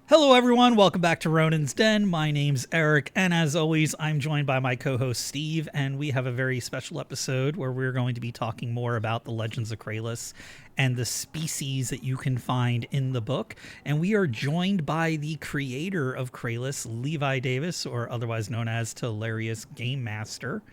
Hello, everyone. Welcome back to Ronin's Den. My name's Eric, and as always, I'm joined by my co-host Steve, and we have a very special episode where we're going to be talking more about the Legends of Kralis and the species that you can find in the book. And we are joined by the creator of Kralis, Levi Davis, or otherwise known as Hilarious Game Master.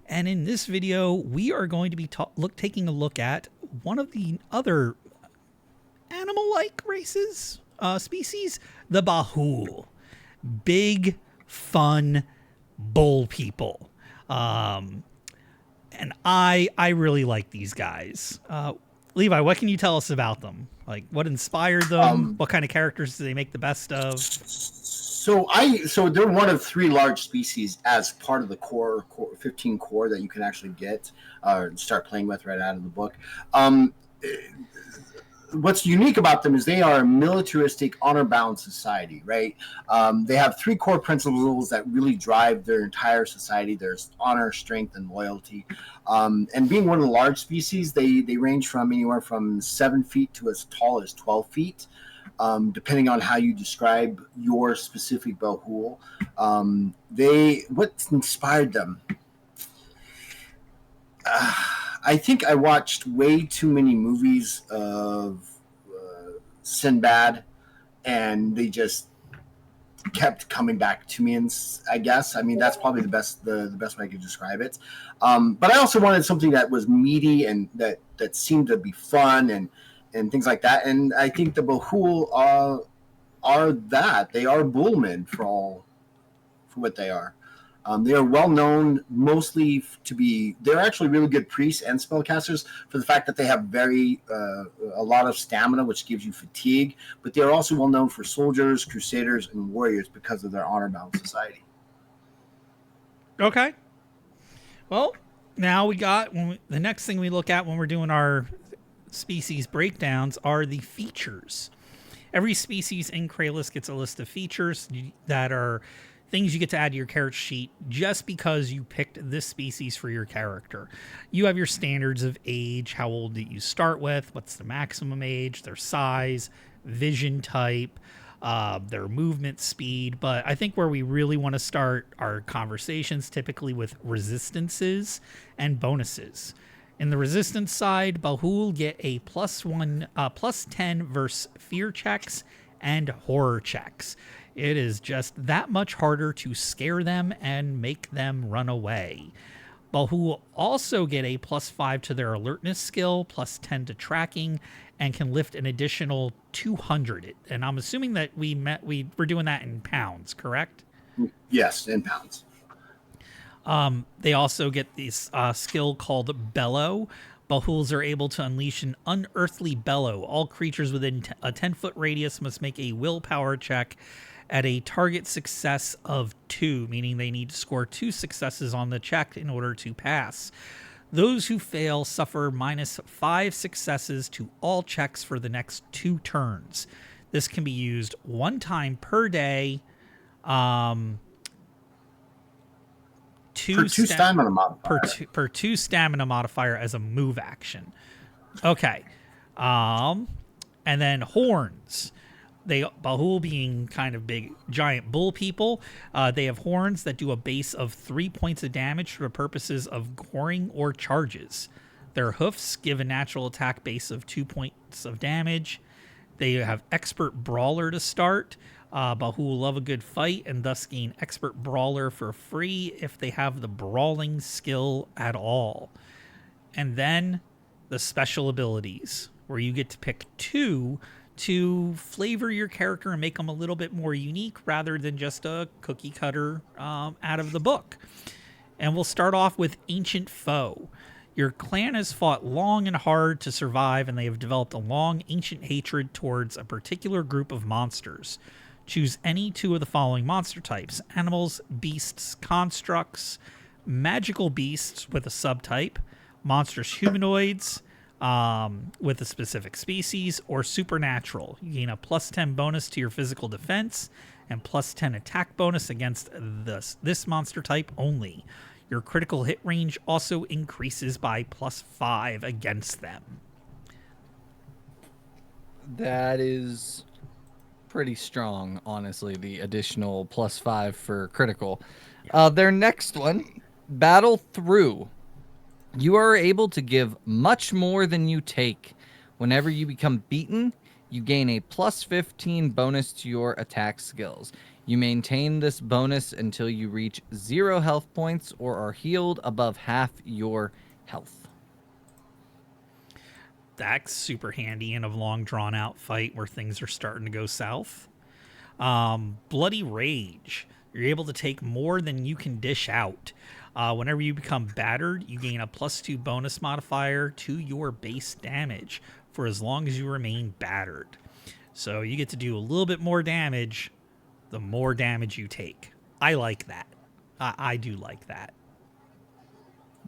And in this video, we are going to be taking a look at one of the other animal-like species, the Bhahuul. Big, fun bull people. And I really like these guys. Levi, what can you tell us about them? Like, what inspired them? What kind of characters do they make the best of? So they're one of three large species as part of the core 15 core that you can actually get start playing with right out of the book. What's unique about them is they are a militaristic, honor-bound society, right? They have three core principles that really drive their entire society. There's honor, strength, and loyalty. And being one of the large species, they range from anywhere from 7 feet to as tall as 12 feet, depending on how you describe your specific Bhahuul. What inspired them? I think I watched way too many movies of Sinbad, and they just kept coming back to me. And I guess, I mean, that's probably the best way I could describe it. But I also wanted something that was meaty and that seemed to be fun and things like that. And I think the Bhahuul are that. They are bullmen for what they are. They are well known mostly to be. They're actually really good priests and spellcasters for the fact that they have a lot of stamina, which gives you fatigue. But they are also well known for soldiers, crusaders, and warriors because of their honor-bound society. Okay. Well, now the next thing we look at when we're doing our species breakdowns are the features. Every species in Kralis gets a list of features that are things you get to add to your character sheet just because you picked this species for your character. You have your standards of age, how old do you start with, what's the maximum age, their size, vision type, their movement speed. But I think where we really want to start our conversations typically with resistances and bonuses. In the resistance side, Bhahuul get a plus 10 versus fear checks and horror checks. It is just that much harder to scare them and make them run away. Bhahuul also get a plus 5 to their alertness skill, plus 10 to tracking, and can lift an additional 200. And I'm assuming that we're doing that in pounds, correct? Yes, in pounds. They also get this skill called Bellow. Bhahuuls are able to unleash an unearthly bellow. All creatures within a 10-foot radius must make a willpower check at a target success of 2, meaning they need to score 2 successes on the check in order to pass. Those who fail suffer minus 5 successes to all checks for the next 2 turns. This can be used 1 time per day. Per 2 stamina modifier. Per 2 stamina modifier as a move action. Okay. And then horns. Bhahuul being kind of big, giant bull people, they have horns that do a base of 3 points of damage for purposes of goring or charges. Their hoofs give a natural attack base of 2 points of damage. They have expert brawler to start. Bhahuul love a good fight and thus gain expert brawler for free if they have the brawling skill at all. And then the special abilities, where you get to pick 2 to flavor your character and make them a little bit more unique rather than just a cookie cutter out of the book. And we'll start off with Ancient Foe. Your clan has fought long and hard to survive, and they have developed a long ancient hatred towards a particular group of monsters. Choose any 2 of the following monster types: animals, beasts, constructs, magical beasts with a subtype, monstrous humanoids with a specific species, or supernatural. You gain a plus 10 bonus to your physical defense and plus 10 attack bonus against this monster type only. Your critical hit range also increases by plus 5 against them. That is pretty strong, honestly, the additional +5 for critical. Their next one, Battle Through. You are able to give much more than you take. Whenever you become beaten, you gain a +15 bonus to your attack skills. You maintain this bonus until you reach 0 health points or are healed above half your health. That's super handy in a long drawn out fight where things are starting to go south. Bloody Rage. You're able to take more than you can dish out. Whenever you become battered, you gain a +2 bonus modifier to your base damage for as long as you remain battered. So you get to do a little bit more damage the more damage you take. I like that. I do like that.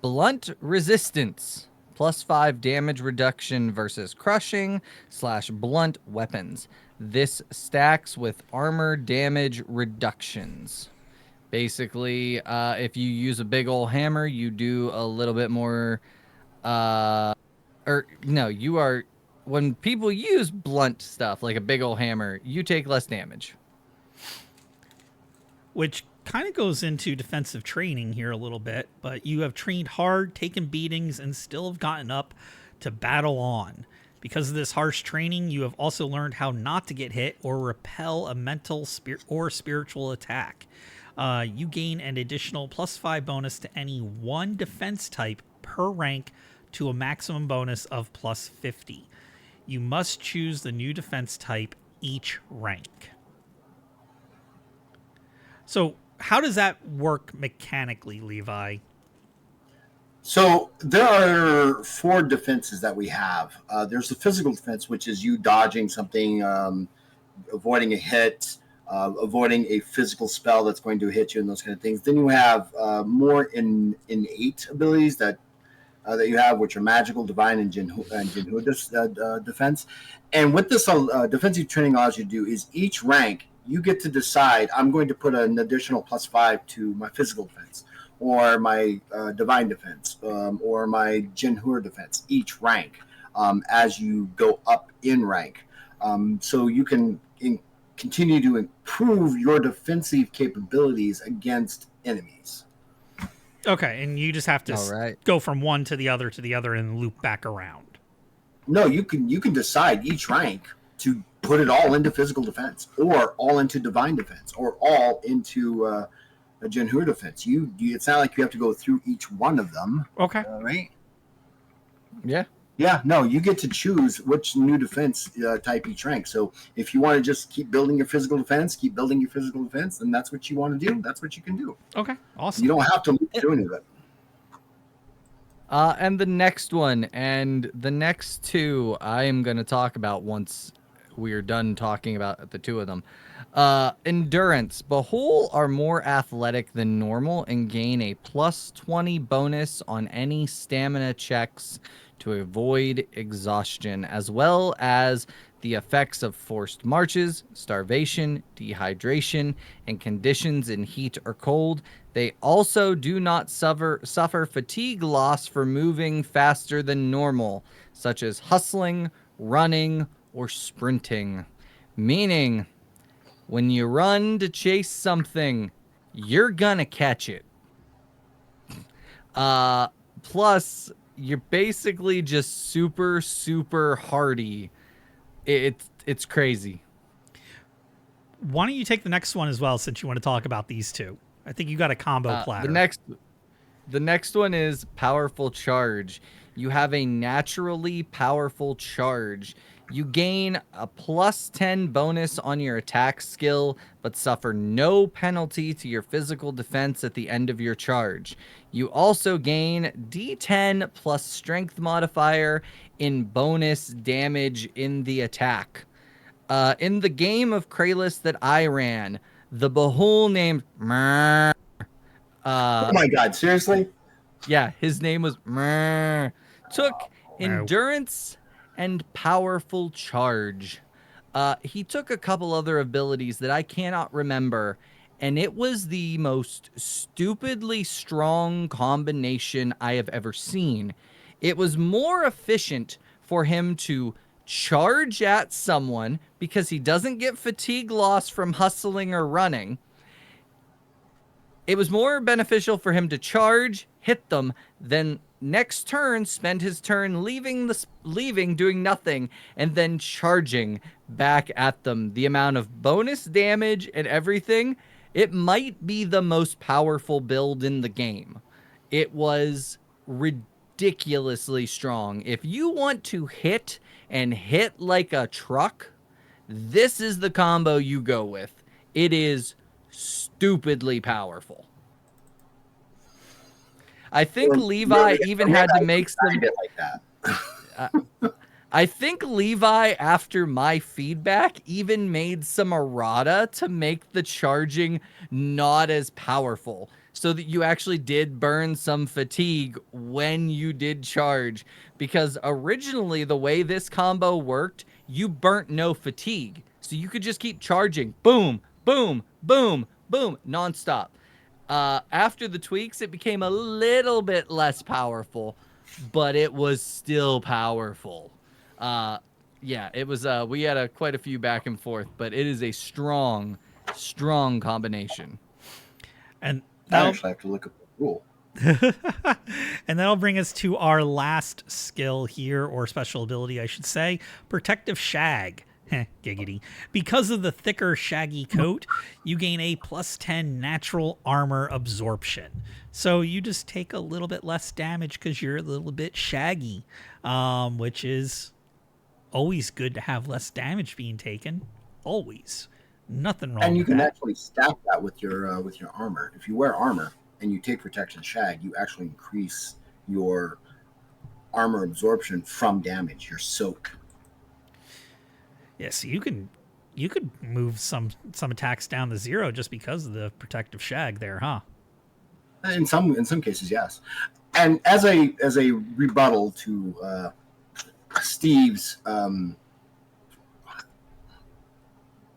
Blunt Resistance. +5 damage reduction versus crushing/blunt weapons. This stacks with armor damage reductions. Basically, if you use a big old hammer, you do a little bit more. Or no, you are. When people use blunt stuff like a big old hammer, you take less damage. Which kind of goes into defensive training here a little bit, but you have trained hard, taken beatings, and still have gotten up to battle on. Because of this harsh training, you have also learned how not to get hit or repel a mental or spiritual attack. You gain an additional +5 bonus to any one defense type per rank to a maximum bonus of +50. You must choose the new defense type each rank. So, how does that work mechanically, Levi? So there are 4 defenses that we have. There's the physical defense, which is you dodging something, avoiding a hit, avoiding a physical spell that's going to hit you, and those kind of things. Then you have more innate abilities that you have, which are magical, divine, and Jinhu defense. And what this defensive training allows you to do is each rank you get to decide. I'm going to put an additional +5 to my physical defense, or my divine defense, or my Jinhur defense. Each rank as you go up in rank, so you can continue to improve your defensive capabilities against enemies. Okay, and you just have to go from one to the other and loop back around. No, you can decide each rank to put it all into physical defense, or all into divine defense, or all into a Jinhur defense. It's not like you have to go through each one of them. Okay. Right? Yeah. Yeah, no, you get to choose which new defense type each rank. So if you want to just keep building your physical defense, then that's what you want to do. That's what you can do. Okay, awesome. You don't have to do any of it. And the next one, and the next two, I am going to talk about once we're done talking about the two of them. Endurance. Bhahuul are more athletic than normal and gain a +20 bonus on any stamina checks to avoid exhaustion, as well as the effects of forced marches, starvation, dehydration, and conditions in heat or cold. They also do not suffer fatigue loss for moving faster than normal, such as hustling, running, or sprinting. Meaning, when you run to chase something, you're gonna catch it. Plus, you're basically just super, super hardy. It's crazy. Why don't you take the next one as well, since you want to talk about these two? I think you got a combo platter. The next one is Powerful Charge. You have a naturally powerful charge. You gain a +10 bonus on your attack skill, but suffer no penalty to your physical defense at the end of your charge. You also gain D10 plus strength modifier in bonus damage in the attack. In the game of Kralis that I ran, the Bhahuul named oh my god, seriously? Yeah, his name was took endurance and powerful charge. He took a couple other abilities that I cannot remember, and it was the most stupidly strong combination I have ever seen. It was more efficient for him to charge at someone because he doesn't get fatigue loss from hustling or running. It was more beneficial for him to charge, hit them, then next turn spend his turn leaving, doing nothing, and then charging back at them. The amount of bonus damage and everything, it might be the most powerful build in the game. It was ridiculously strong. If you want to hit and hit like a truck, this is the combo you go with. It is stupidly powerful. I think Levi even had to make some. Like that. I think Levi, after my feedback, even made some errata to make the charging not as powerful, so that you actually did burn some fatigue when you did charge. Because originally, the way this combo worked, you burnt no fatigue, so you could just keep charging, boom, boom, boom, boom, nonstop. After the tweaks, it became a little bit less powerful, but it was still powerful. Yeah, it was. We had quite a few back and forth, but it is a strong combination. And I actually have to look up the rule. And that'll bring us to our last skill here, or special ability, I should say, Protective Shag. Giggity. Because of the thicker, shaggy coat, you gain a +10 natural armor absorption. So you just take a little bit less damage because you're a little bit shaggy, which is always good to have less damage being taken. Always. Nothing wrong with that. And you can actually stack that with your armor. If you wear armor and you take Protection Shag, you actually increase your armor absorption from damage, your soak. Yeah, so you could move some attacks down to 0 just because of the Protective Shag there, huh? In some cases, yes. And as a rebuttal to Steve's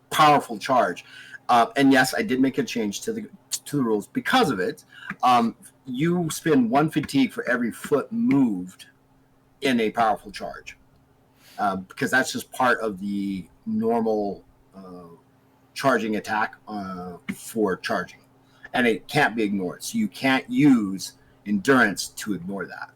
powerful charge, and yes, I did make a change to the rules because of it. You spend 1 fatigue for every foot moved in a powerful charge. Because that's just part of the normal charging attack for charging. And it can't be ignored. So you can't use endurance to ignore that.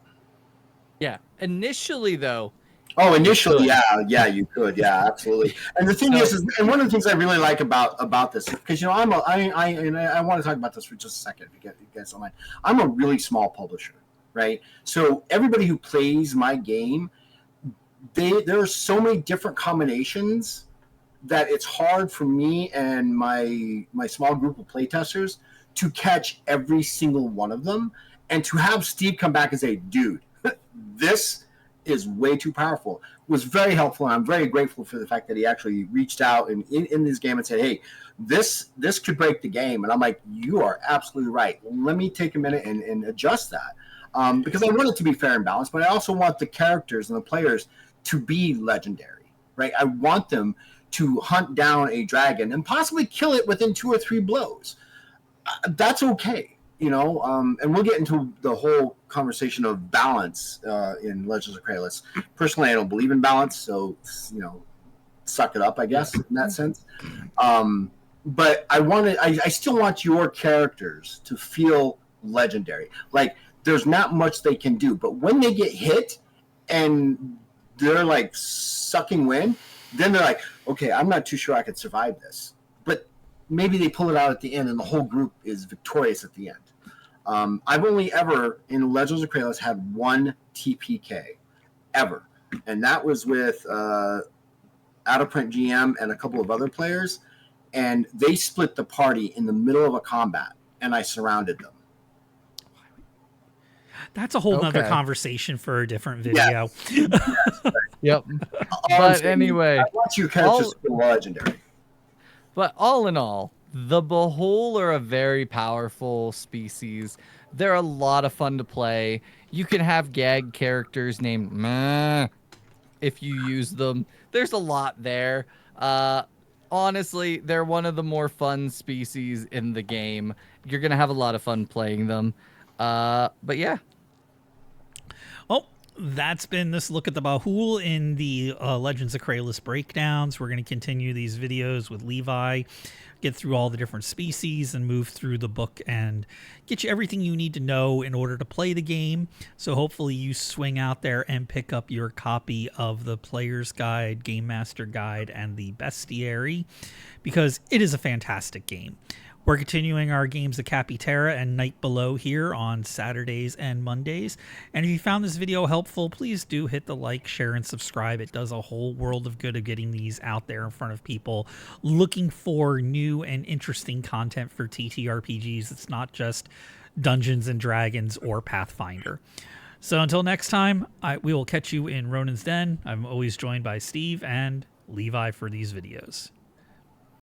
Yeah. Initially, though. Oh, initially, yeah, you could. Yeah, absolutely. And the thing is, and one of the things I really like about this, because, I want to talk about this for just a second, if you guys don't mind. I'm a really small publisher, right? So everybody who plays my game, there are so many different combinations that it's hard for me and my small group of playtesters to catch every single one of them, and to have Steve come back and say, dude, this is way too powerful, was very helpful. And I'm very grateful for the fact that he actually reached out and in this game and said, hey, this could break the game. And I'm like, you are absolutely right. Let me take a minute and adjust that. Because I want it to be fair and balanced, but I also want the characters and the players to be legendary, right? I want them to hunt down a dragon and possibly kill it within 2 or 3 blows. That's okay, and we'll get into the whole conversation of balance in Legends of Kralis. Personally, I don't believe in balance, so, suck it up, I guess, in that sense. But I still want your characters to feel legendary. Like, there's not much they can do, but when they get hit and they're like sucking wind, then they're like, okay, I'm not too sure I could survive this. But maybe they pull it out at the end and the whole group is victorious at the end. I've only ever, in Legends of Kralis, had 1 TPK, ever. And that was with Out of Print GM and a couple of other players. And they split the party in the middle of a combat, and I surrounded them. That's a whole nother conversation for a different video. Yes. Yep. But anyway, I want your characters to be legendary. But all in all, the Bhahuul are a very powerful species. They're a lot of fun to play. You can have gag characters named Meh if you use them. There's a lot there. Honestly, they're one of the more fun species in the game. You're going to have a lot of fun playing them. But yeah. Well, that's been this look at the Bhahuul in the Legends of Kralis breakdowns. We're going to continue these videos with Levi, get through all the different species, and move through the book and get you everything you need to know in order to play the game. So hopefully you swing out there and pick up your copy of the Player's Guide, Game Master Guide, and the Bestiary, because it is a fantastic game. We're continuing our games of Capiterra and Night Below here on Saturdays and Mondays. And if you found this video helpful, please do hit the like, share, and subscribe. It does a whole world of good of getting these out there in front of people looking for new and interesting content for TTRPGs. It's not just Dungeons and Dragons or Pathfinder. So until next time, we will catch you in Ronin's Den. I'm always joined by Steve and Levi for these videos.